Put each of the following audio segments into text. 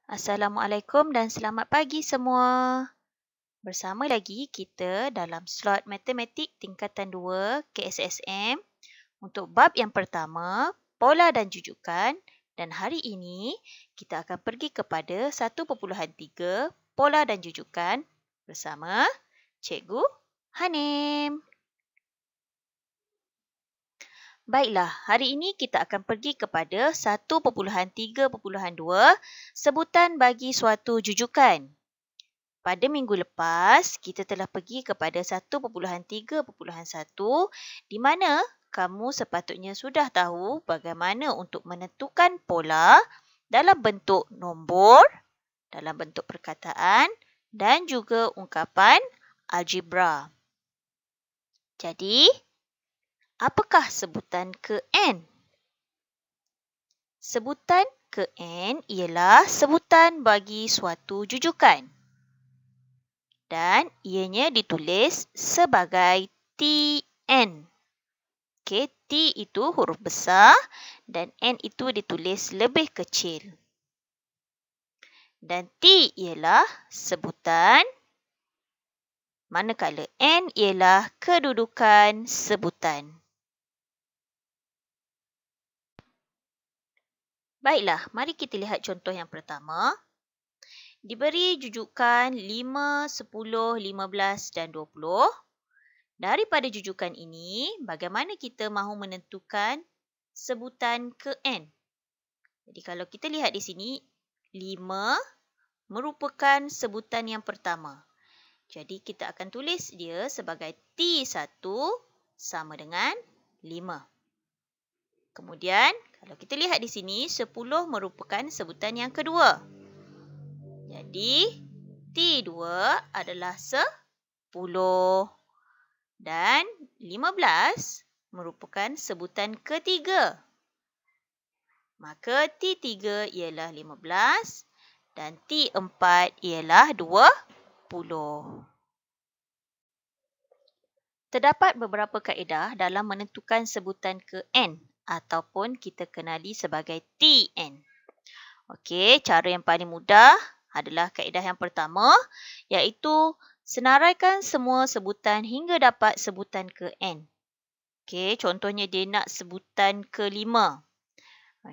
Assalamualaikum dan selamat pagi semua. Bersama lagi kita dalam slot matematik tingkatan 2 KSSM untuk bab yang pertama, pola dan jujukan, dan hari ini kita akan pergi kepada 1.3 pola dan jujukan bersama Cikgu Hanim. Baiklah, hari ini kita akan pergi kepada 1.3.2 sebutan bagi suatu jujukan. Pada minggu lepas, kita telah pergi kepada 1.3.1 di mana kamu sepatutnya sudah tahu bagaimana untuk menentukan pola dalam bentuk nombor, dalam bentuk perkataan dan juga ungkapan algebra. Jadi, apakah sebutan ke N? Sebutan ke N ialah sebutan bagi suatu jujukan. Dan ianya ditulis sebagai TN. Okey, T itu huruf besar dan N itu ditulis lebih kecil. Dan T ialah sebutan, manakala N ialah kedudukan sebutan. Baiklah, mari kita lihat contoh yang pertama. Diberi jujukan 5, 10, 15 dan 20. Daripada jujukan ini, bagaimana kita mahu menentukan sebutan ke N? Jadi kalau kita lihat di sini, 5 merupakan sebutan yang pertama. Jadi kita akan tulis dia sebagai T1 sama dengan 5. Kemudian, kalau kita lihat di sini, 10 merupakan sebutan yang kedua. Jadi, T2 adalah 10 dan 15 merupakan sebutan ketiga. Maka T3 ialah 15 dan T4 ialah 20. Terdapat beberapa kaedah dalam menentukan sebutan ke N ataupun kita kenali sebagai TN. Okey, cara yang paling mudah adalah kaedah yang pertama, iaitu senaraikan semua sebutan hingga dapat sebutan ke N. Okey, contohnya dia nak sebutan ke 5.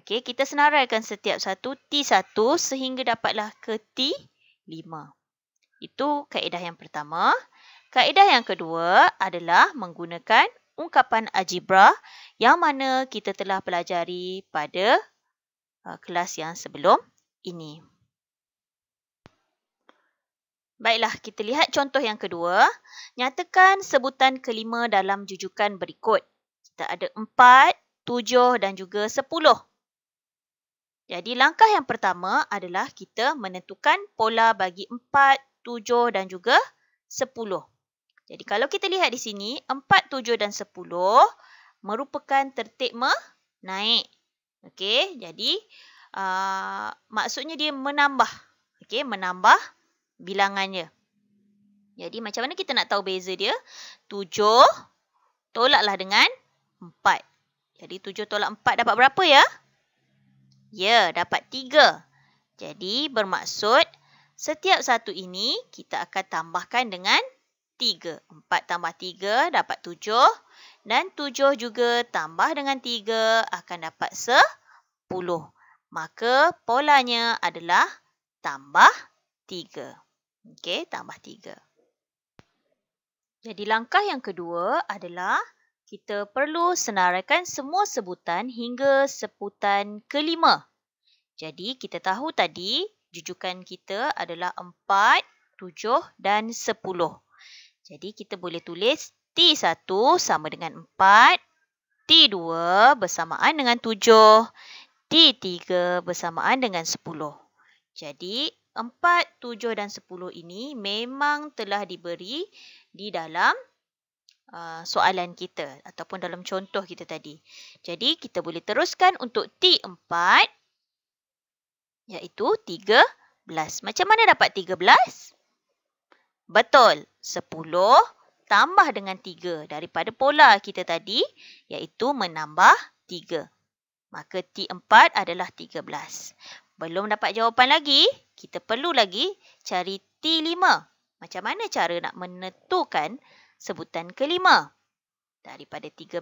Okey, kita senaraikan setiap satu T1 sehingga dapatlah ke T5. Itu kaedah yang pertama. Kaedah yang kedua adalah menggunakan ungkapan algebra yang mana kita telah pelajari pada kelas yang sebelum ini. Baiklah, kita lihat contoh yang kedua. Nyatakan sebutan kelima dalam jujukan berikut. Kita ada 4, 7 dan juga 10. Jadi langkah yang pertama adalah kita menentukan pola bagi 4, 7 dan juga 10. Jadi kalau kita lihat di sini, 4, 7 dan 10 merupakan tertib menaik. Okey, jadi maksudnya dia menambah. Okey, menambah bilangannya. Jadi macam mana kita nak tahu beza dia? 7 tolaklah dengan 4. Jadi 7 tolak 4 dapat berapa ya? Ya, dapat 3. Jadi bermaksud setiap satu ini kita akan tambahkan dengan 3. 4 tambah 3 dapat 7. Dan 7 juga tambah dengan 3 akan dapat 10. Maka polanya adalah tambah 3. Okey, tambah 3. Jadi langkah yang kedua adalah kita perlu senaraikan semua sebutan hingga sebutan kelima. Jadi kita tahu tadi jujukan kita adalah 4, 7 dan 10. Jadi kita boleh tulis T1 sama dengan 4, T2 bersamaan dengan 7, T3 bersamaan dengan 10. Jadi 4, 7 dan 10 ini memang telah diberi di dalam soalan kita ataupun dalam contoh kita tadi. Jadi kita boleh teruskan untuk T4 iaitu 13. Macam mana dapat 13? Betul, 10 tambah dengan 3 daripada pola kita tadi iaitu menambah 3. Maka T4 adalah 13. Belum dapat jawapan lagi? kita perlu lagi cari T5. Macam mana cara nak menentukan sebutan kelima? Daripada 13,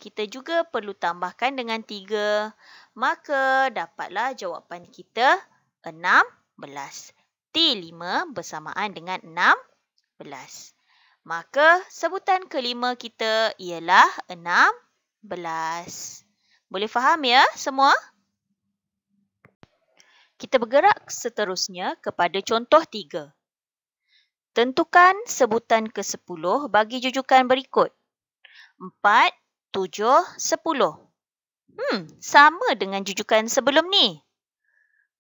kita juga perlu tambahkan dengan 3. Maka dapatlah jawapan kita 16. T5 bersamaan dengan 16. Maka sebutan kelima kita ialah 16. Boleh faham ya semua? Kita bergerak seterusnya kepada contoh 3. Tentukan sebutan ke-10 bagi jujukan berikut. 4, 7, 10. Sama dengan jujukan sebelum ni.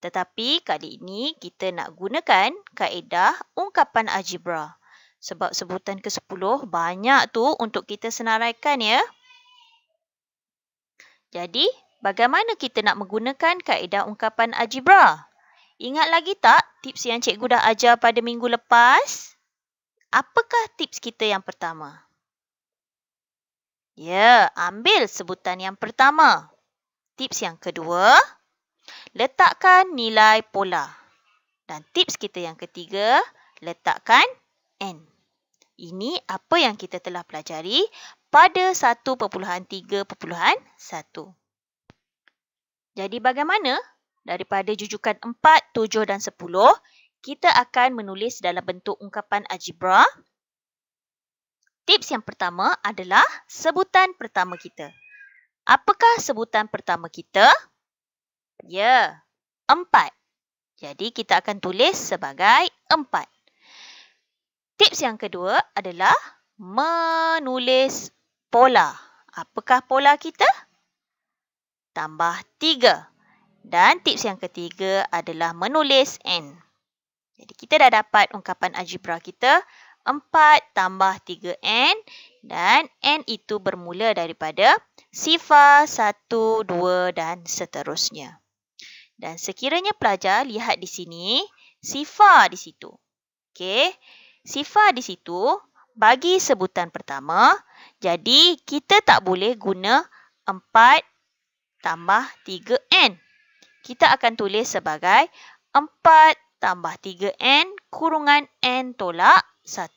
Tetapi kali ini kita nak gunakan kaedah ungkapan algebra. Sebab sebutan ke-10 banyak tu untuk kita senaraikan ya. Jadi, bagaimana kita nak menggunakan kaedah ungkapan algebra? Ingat lagi tak tips yang cikgu dah ajar pada minggu lepas? Apakah tips kita yang pertama? Ya, ambil sebutan yang pertama. Tips yang kedua, letakkan nilai pola. Dan tips kita yang ketiga, letakkan N. Ini apa yang kita telah pelajari pada 1.3.1. Jadi bagaimana? Daripada jujukan 4, 7 dan 10, kita akan menulis dalam bentuk ungkapan algebra. Tips yang pertama adalah sebutan pertama kita. Apakah sebutan pertama kita? Ya, 4. Jadi kita akan tulis sebagai 4. Tips yang kedua adalah menulis pola. Apakah pola kita? Tambah 3. Dan tips yang ketiga adalah menulis N. Jadi kita dah dapat ungkapan algebra kita 4 tambah 3N dan N itu bermula daripada sifar 1, 2 dan seterusnya. Dan sekiranya pelajar lihat di sini, sifar di situ. Okey, sifar di situ bagi sebutan pertama. Jadi kita tak boleh guna 4 tambah 3N. Kita akan tulis sebagai 4 tambah 3N kurungan N tolak 1.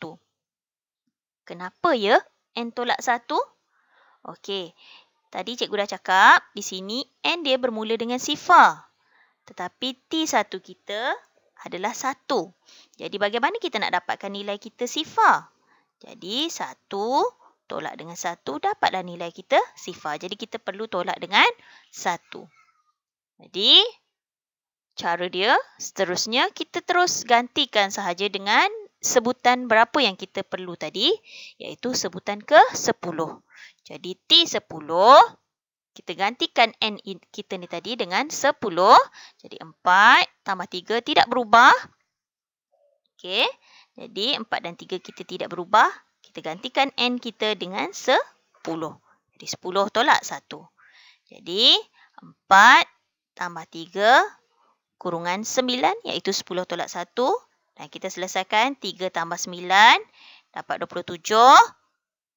Kenapa ya N tolak 1? Okey, tadi cikgu dah cakap di sini N dia bermula dengan sifar. Tetapi T1 kita adalah 1. Jadi bagaimana kita nak dapatkan nilai kita sifar? Jadi 1 tolak dengan 1 dapatlah nilai kita sifar. Jadi kita perlu tolak dengan 1. Jadi cara dia seterusnya kita terus gantikan sahaja dengan sebutan berapa yang kita perlu tadi, iaitu sebutan ke-10. Jadi T10, kita gantikan N kita ni tadi dengan 10. Jadi 4 tambah 3 tidak berubah. Okey, jadi 4 dan 3 kita tidak berubah. Kita gantikan N kita dengan 10. Jadi 10 tolak 1. Jadi 4 tambah 3 kurungan 9 iaitu 10 tolak 1. Dan kita selesaikan 3 tambah 9 dapat 27.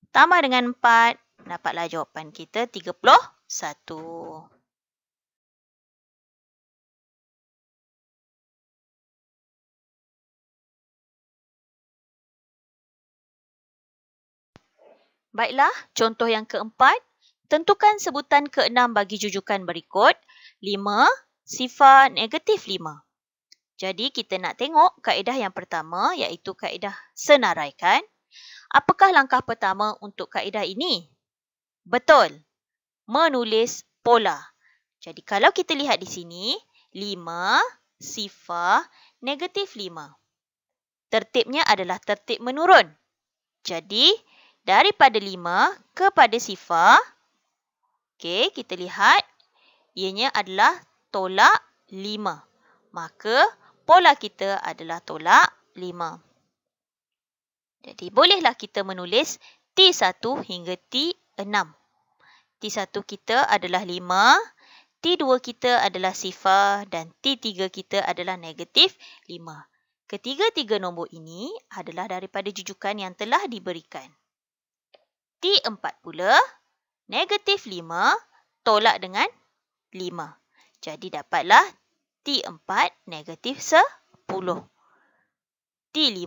Tambah dengan 4 dapatlah jawapan kita 31. Baiklah, contoh yang keempat. Tentukan sebutan ke-6 bagi jujukan berikut. 5, sifar negatif 5. Jadi kita nak tengok kaedah yang pertama iaitu kaedah senaraikan. Apakah langkah pertama untuk kaedah ini? Betul, menulis pola. Jadi kalau kita lihat di sini, 5, sifar, negatif 5. Tertibnya adalah tertib menurun. Jadi daripada 5 kepada sifar, okey, kita lihat ianya adalah tolak 5. Maka pola kita adalah tolak 5. Jadi bolehlah kita menulis T1 hingga T6. T1 kita adalah 5, T2 kita adalah sifar dan T3 kita adalah negatif 5. Ketiga-tiga nombor ini adalah daripada jujukan yang telah diberikan. T4 pula, negatif 5 tolak dengan 5. Jadi dapatlah T4 negatif 10. T5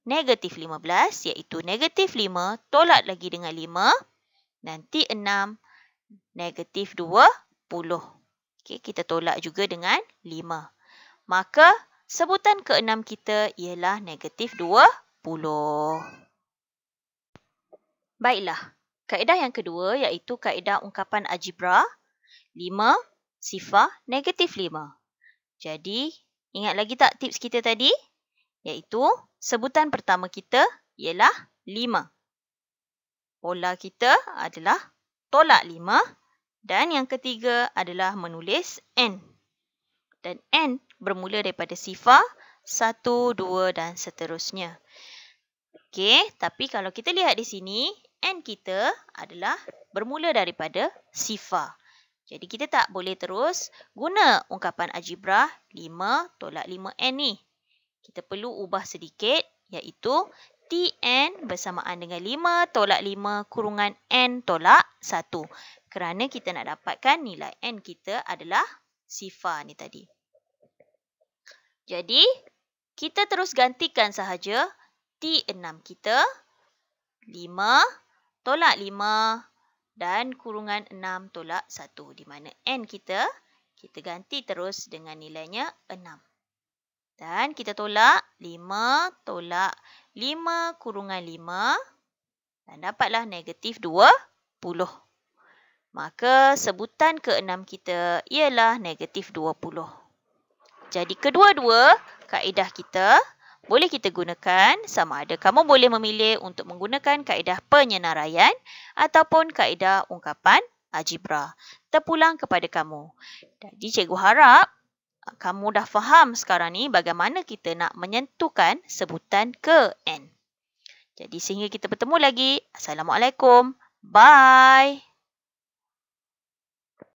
negatif 15 iaitu negatif 5 tolak lagi dengan 5. Dan T6 negatif 20. Okey, kita tolak juga dengan 5. Maka sebutan ke-6 kita ialah negatif 20. Baiklah, kaedah yang kedua iaitu kaedah ungkapan algebra 5 sifar negatif 5. Jadi, ingat lagi tak tips kita tadi? Iaitu sebutan pertama kita ialah 5. Pola kita adalah tolak 5 dan yang ketiga adalah menulis N. Dan N bermula daripada sifar 1, 2 dan seterusnya. Okey, tapi kalau kita lihat di sini, N kita adalah bermula daripada sifar. Jadi kita tak boleh terus guna ungkapan algebra 5 tolak 5N ni. Kita perlu ubah sedikit iaitu Tn bersamaan dengan 5 tolak 5 kurungan N tolak 1. Kerana kita nak dapatkan nilai N kita adalah sifar ni tadi. Jadi, kita terus gantikan sahaja T6 kita 5 tolak 5 dan kurungan 6 tolak 1. Di mana N kita ganti terus dengan nilainya 6. Dan kita tolak 5 tolak 5 kurungan 5 dan dapatlah negatif 20. Maka sebutan ke-6 kita ialah negatif 20. Jadi kedua-dua kaedah kita boleh kita gunakan sama ada kamu boleh memilih untuk menggunakan kaedah penyenaraian ataupun kaedah ungkapan algebra. Terpulang kepada kamu. Jadi cikgu harap kamu dah faham sekarang ni bagaimana kita nak menyentuhkan sebutan ke N. Jadi sehingga kita bertemu lagi. Assalamualaikum. Bye.